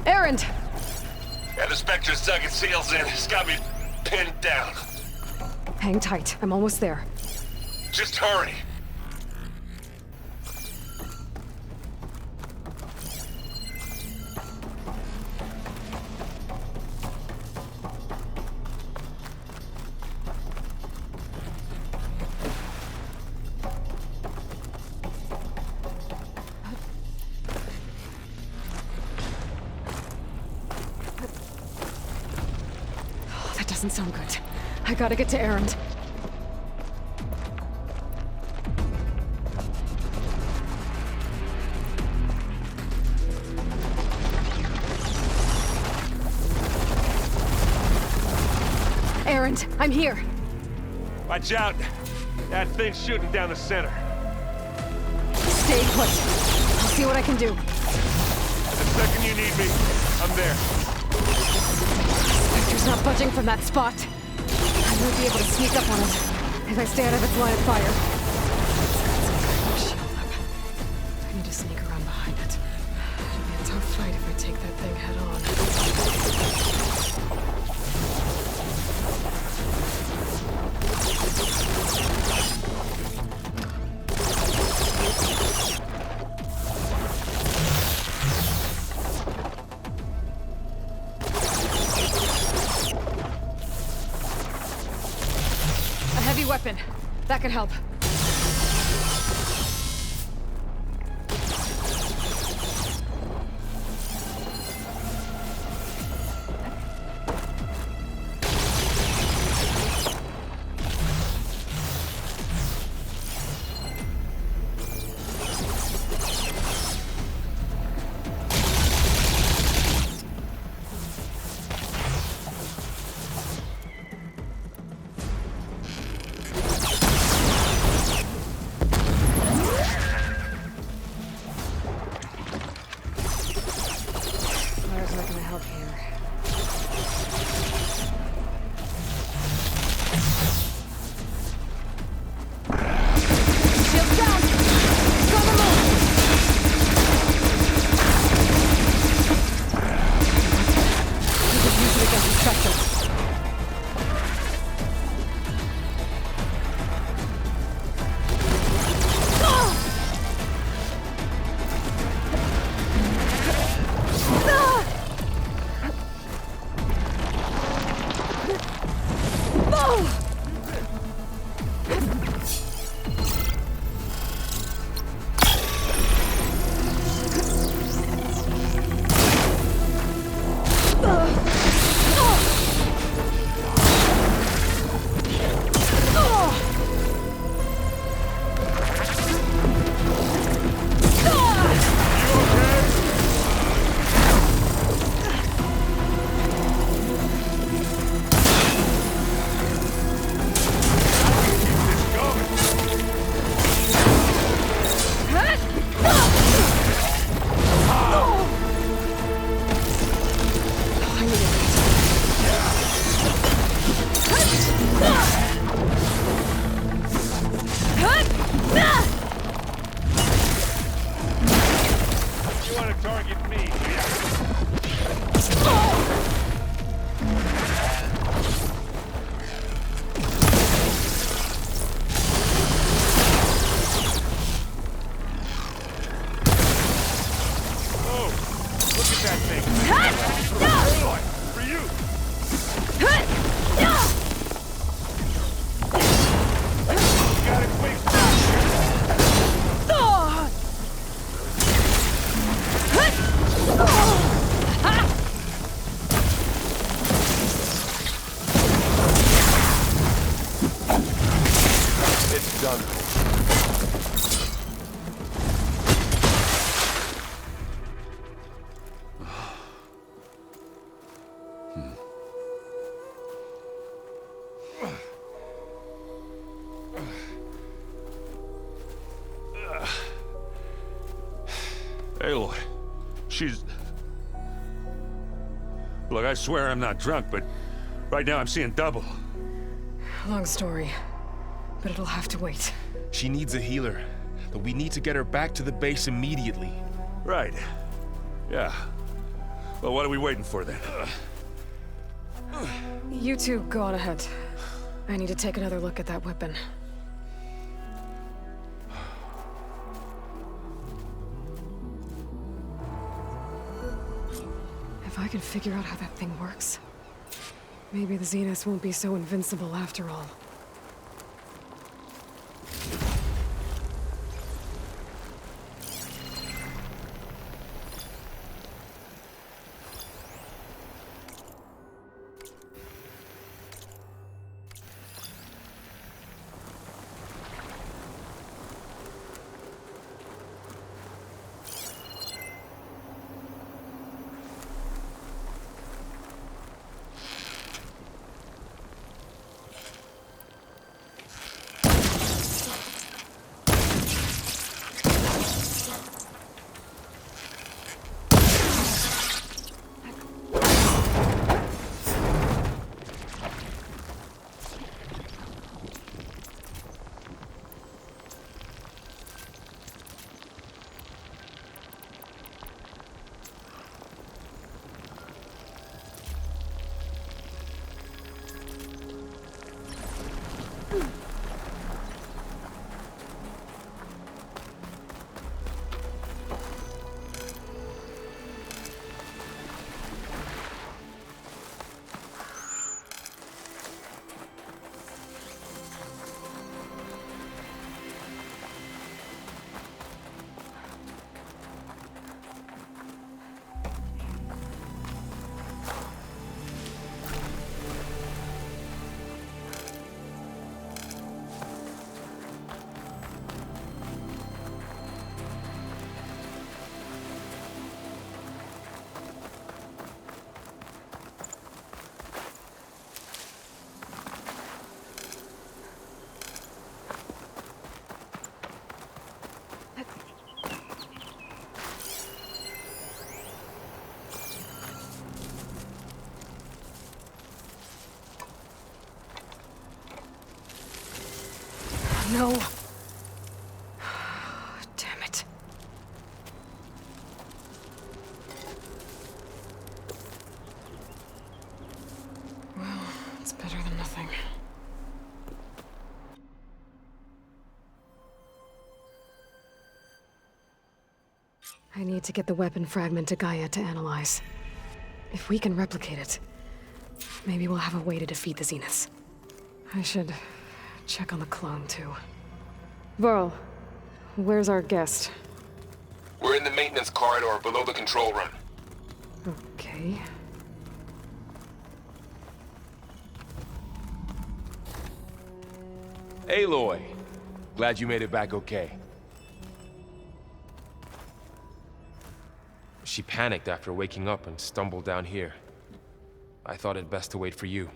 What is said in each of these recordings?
Errand! Yeah, the Spectre's dug its heels in. It's got me pinned down. Hang tight. I'm almost there. Just hurry. That doesn't sound good. I gotta get to Errand. Errand, I'm here. Watch out. That thing's shooting down the center. Stay put. I'll see what I can do. The second you need me, I'm there. Spectre's not budging from that spot. I won't be able to sneak up on it if I stay out of its line of fire. Shield up. I need to sneak around behind it. It'll be a tough fight if I take that thing head on. Heavy weapon. That could help. Fire's not gonna help here. Shields down! It's on the move! We could use it against the Spectre. You want to target me? Oh, look at that thing. For you. Got it, please. It's done. Aloy, she's... Look, I swear I'm not drunk, but right now I'm seeing double. Long story, but it'll have to wait. She needs a healer, but we need to get her back to the base immediately. Right. Yeah. Well, what are we waiting for then? You two go on ahead. I need to take another look at that weapon. If I can figure out how that thing works, maybe the Zeniths won't be so invincible after all. No. Damn it. Well, it's better than nothing. I need to get the weapon fragment to Gaia to analyze. If we can replicate it, maybe we'll have a way to defeat the Zeniths. I should check on the clone, too. Varl, where's our guest? We're in the maintenance corridor below the control room. Okay. Aloy, glad you made it back okay. She panicked after waking up and stumbled down here. I thought it best to wait for you.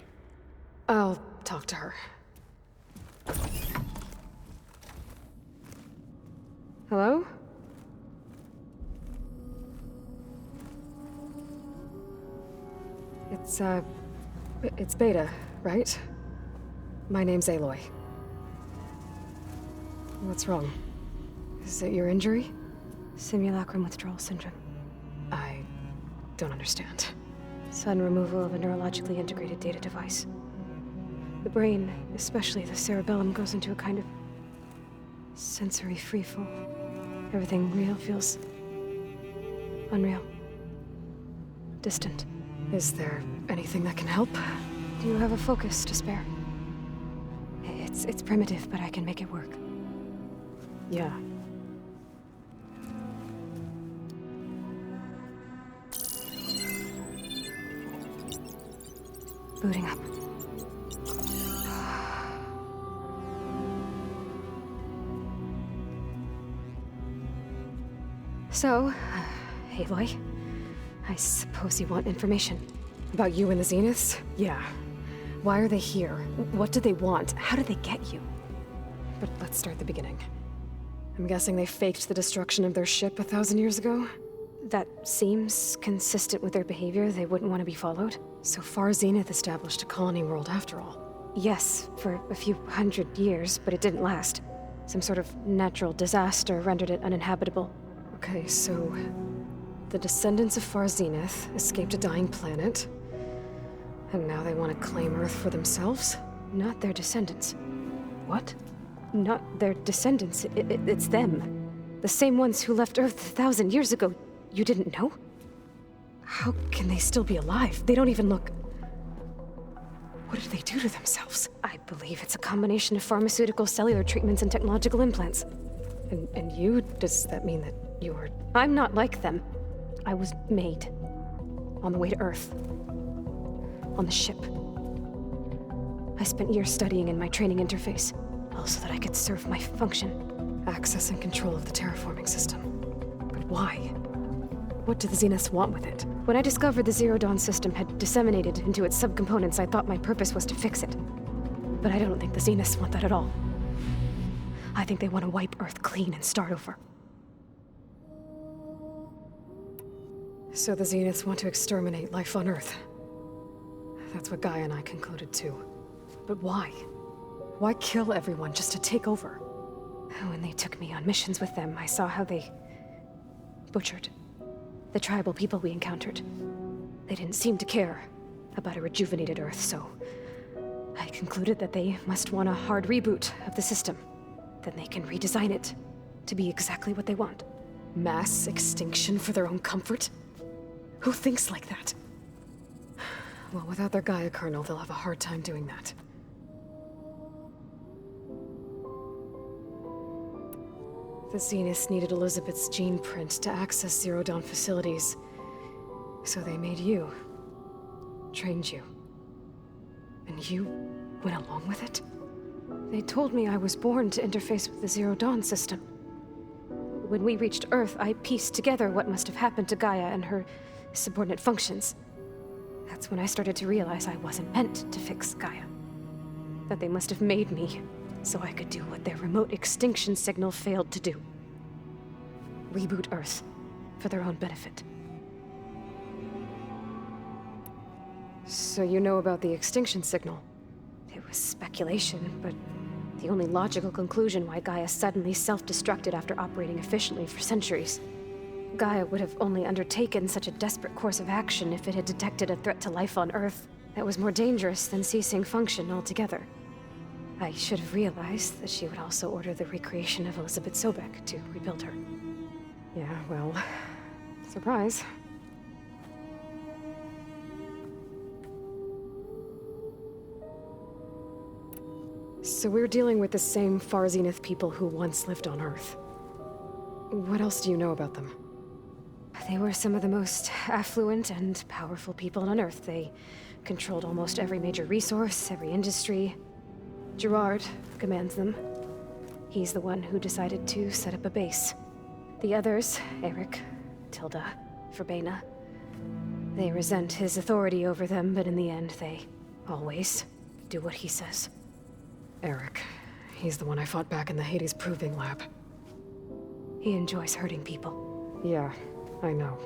I'll talk to her. Hello? It's Beta, right? My name's Aloy. What's wrong? Is it your injury? Simulacrum withdrawal syndrome. I don't understand. Sudden removal of a neurologically integrated data device. The brain, especially the cerebellum, goes into a kind of sensory freefall. Everything real feels unreal. Distant. Is there anything that can help? Do you have a focus to spare? It's primitive, but I can make it work. Yeah. Booting up. So, Aloy, I suppose you want information. About you and the Zeniths? Yeah. Why are they here? What do they want? How did they get you? But let's start at the beginning. I'm guessing they faked the destruction of their ship 1,000 years ago? That seems consistent with their behavior. They wouldn't want to be followed. So far, Zenith established a colony world after all. Yes, for a few hundred years, but it didn't last. Some sort of natural disaster rendered it uninhabitable. Okay, so The descendants of Far Zenith escaped a dying planet, and now they want to claim Earth for themselves? Not their descendants. What? Not their descendants. It's them. The same ones who left Earth 1,000 years ago. You didn't know? How can they still be alive? They don't even look... What did they do to themselves? I believe it's a combination of pharmaceutical, cellular treatments, and technological implants. And you? Does that mean that you are... I'm not like them. I was made. On the way to Earth. On the ship. I spent years studying in my training interface, all so that I could serve my function. Access and control of the terraforming system. But why? What do the Zeniths want with it? When I discovered the Zero Dawn system had disseminated into its subcomponents, I thought my purpose was to fix it. But I don't think the Zeniths want that at all. I think they want to wipe Earth clean and start over. So the Zeniths want to exterminate life on Earth. That's what Gaia and I concluded too. But why? Why kill everyone just to take over? When they took me on missions with them, I saw how they butchered the tribal people we encountered. They didn't seem to care about a rejuvenated Earth, so I concluded that they must want a hard reboot of the system. Then they can redesign it to be exactly what they want. Mass extinction for their own comfort? Who thinks like that? Well, without their Gaia kernel, they'll have a hard time doing that. The Zeniths needed Elizabeth's gene print to access Zero Dawn facilities. So they made you. Trained you. And you went along with it? They told me I was born to interface with the Zero Dawn system. When we reached Earth, I pieced together what must have happened to Gaia and her subordinate functions. That's when I started to realize I wasn't meant to fix Gaia. That they must have made me so I could do what their remote extinction signal failed to do. Reboot Earth for their own benefit. So you know about the extinction signal? It was speculation, but the only logical conclusion why Gaia suddenly self-destructed after operating efficiently for centuries. Gaia would have only undertaken such a desperate course of action if it had detected a threat to life on Earth that was more dangerous than ceasing function altogether. I should have realized that she would also order the recreation of Elizabeth Sobek to rebuild her. Yeah, well, surprise. So we're dealing with the same Far Zenith people who once lived on Earth. What else do you know about them? They were some of the most affluent and powerful people on Earth. They controlled almost every major resource, every industry. Gerard commands them. He's the one who decided to set up a base. The others, Eric, Tilda, Verbena, they resent his authority over them, but in the end, they always do what he says. Eric. He's the one I fought back in the Hades Proving Lab. He enjoys hurting people. Yeah, I know.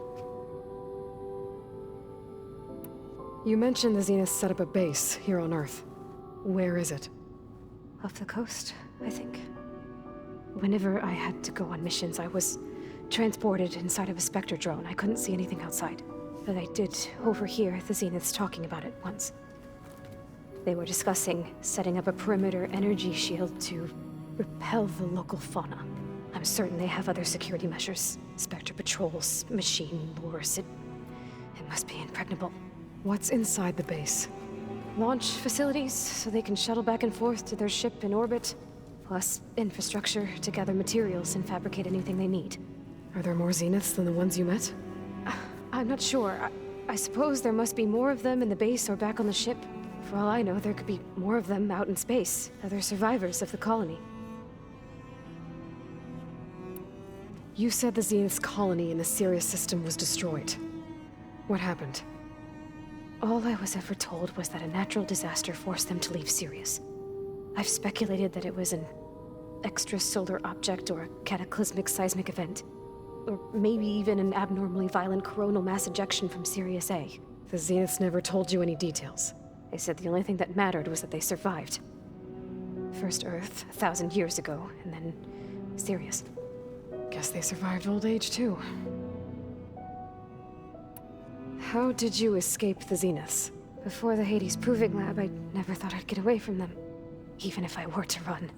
You mentioned the Zeniths set up a base here on Earth. Where is it? Off the coast, I think. Whenever I had to go on missions, I was transported inside of a Spectre drone. I couldn't see anything outside. But I did overhear the Zeniths talking about it once. They were discussing setting up a perimeter energy shield to repel the local fauna. I'm certain they have other security measures. Spectre patrols, machine lures. It must be impregnable. What's inside the base? Launch facilities, so they can shuttle back and forth to their ship in orbit. Plus infrastructure to gather materials and fabricate anything they need. Are there more Zeniths than the ones you met? I'm not sure. I suppose there must be more of them in the base or back on the ship. For all I know, there could be more of them out in space. Other survivors of the colony. You said the Zenith's colony in the Sirius system was destroyed. What happened? All I was ever told was that a natural disaster forced them to leave Sirius. I've speculated that it was an extrasolar object or a cataclysmic seismic event. Or maybe even an abnormally violent coronal mass ejection from Sirius A. The Zeniths never told you any details. They said the only thing that mattered was that they survived. First Earth, 1,000 years ago, and then Sirius. Guess they survived old age, too. How did you escape the Zeniths? Before the Hades Proving Lab, I never thought I'd get away from them. Even if I were to run,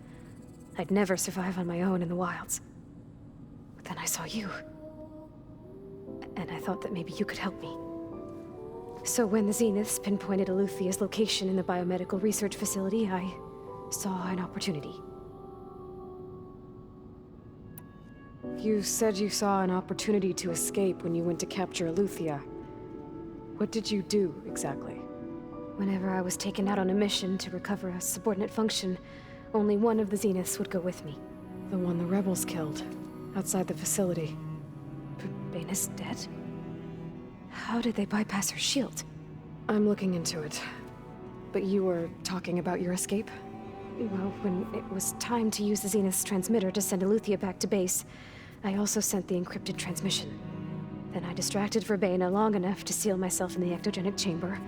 I'd never survive on my own in the wilds. But then I saw you. And I thought that maybe you could help me. So when the Zeniths pinpointed Eluthia's location in the biomedical research facility, I saw an opportunity. You said you saw an opportunity to escape when you went to capture Eluthia. What did you do, exactly? Whenever I was taken out on a mission to recover a subordinate function, only one of the Zeniths would go with me. The one the rebels killed, outside the facility. Baina's dead? How did they bypass her shield? I'm looking into it. But you were talking about your escape? Well, when it was time to use the Zenith's transmitter to send Eluthia back to base, I also sent the encrypted transmission. Then I distracted Verbaina long enough to seal myself in the ectogenic chamber,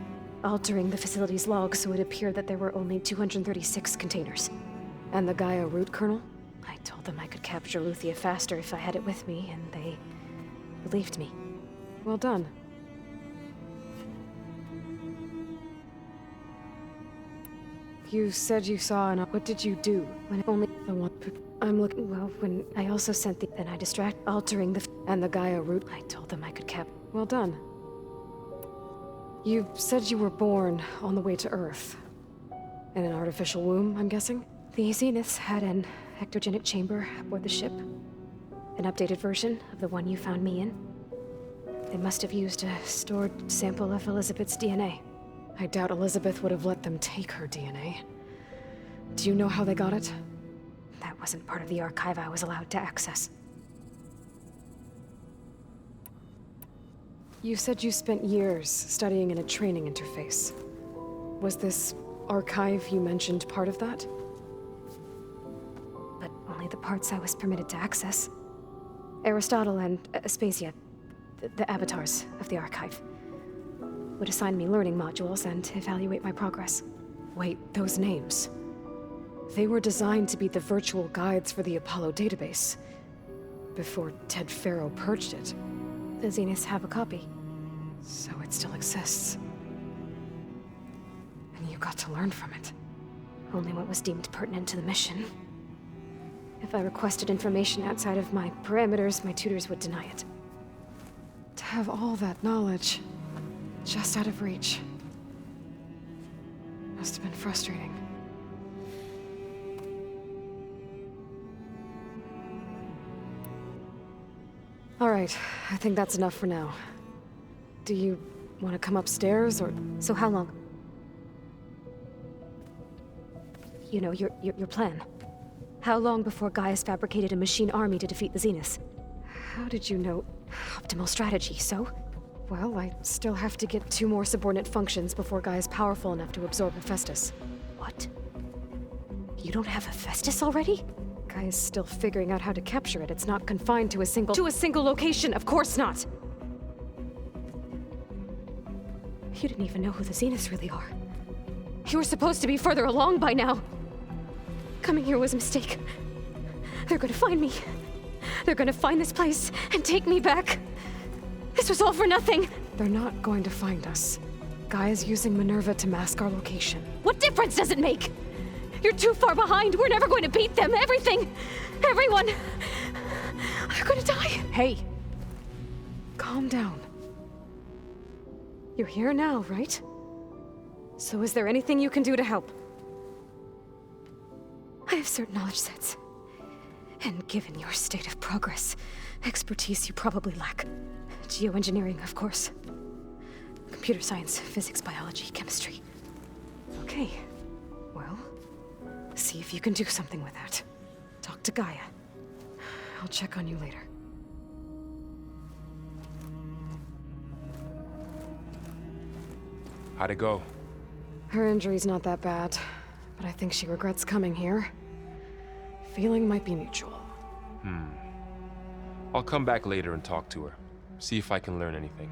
altering the facility's log so it appeared that there were only 236 containers. And the Gaia root kernel? I told them I could capture Eluthia faster if I had it with me, and they believed me. Well done. You said you saw an... What did you do? When only The one... I'm looking... Well, when I also sent the... Then I altering the... And the Gaia root... I told them I could Well done. You said you were born on the way to Earth. In an artificial womb, I'm guessing? The Zeniths had an ectogenic chamber aboard the ship. An updated version of the one you found me in. They must have used a stored sample of Elizabeth's DNA. I doubt Elizabeth would have let them take her DNA. Do you know how they got it? That wasn't part of the archive I was allowed to access. You said you spent years studying in a training interface. Was this archive you mentioned part of that? But only the parts I was permitted to access. Aristotle and Aspasia, the avatars of the archive, would assign me learning modules and evaluate my progress. Wait, those names. They were designed to be the virtual guides for the Apollo database. Before Ted Faro purged it. The Zeniths have a copy. So it still exists. And you got to learn from it. Only what was deemed pertinent to the mission. If I requested information outside of my parameters, my tutors would deny it. To have all that knowledge, just out of reach. Must have been frustrating. All right, I think that's enough for now. Do you want to come upstairs, or... So how long? You know, your plan. How long before Gaius fabricated a machine army to defeat the Zeniths? How did you know? Optimal strategy, so? Well, I still have to get 2 more subordinate functions before Guy is powerful enough to absorb Hephaestus. What? You don't have Hephaestus already? Guy is still figuring out how to capture it. It's not confined to a single location, of course not! You didn't even know who the Zeniths really are. You were supposed to be further along by now. Coming here was a mistake. They're gonna find me. They're gonna find this place and take me back. This was all for nothing! They're not going to find us. Guy is using Minerva to mask our location. What difference does it make? You're too far behind. We're never going to beat them. Everything, everyone, they're gonna die. Hey! Calm down. You're here now, right? So is there anything you can do to help? I have certain knowledge sets. And given your state of progress, expertise you probably lack. Geoengineering, of course. Computer science, physics, biology, chemistry. Okay. Well, see if you can do something with that. Talk to Gaia. I'll check on you later. How'd it go? Her injury's not that bad, but I think she regrets coming here. Feeling might be mutual. I'll come back later and talk to her. See if I can learn anything.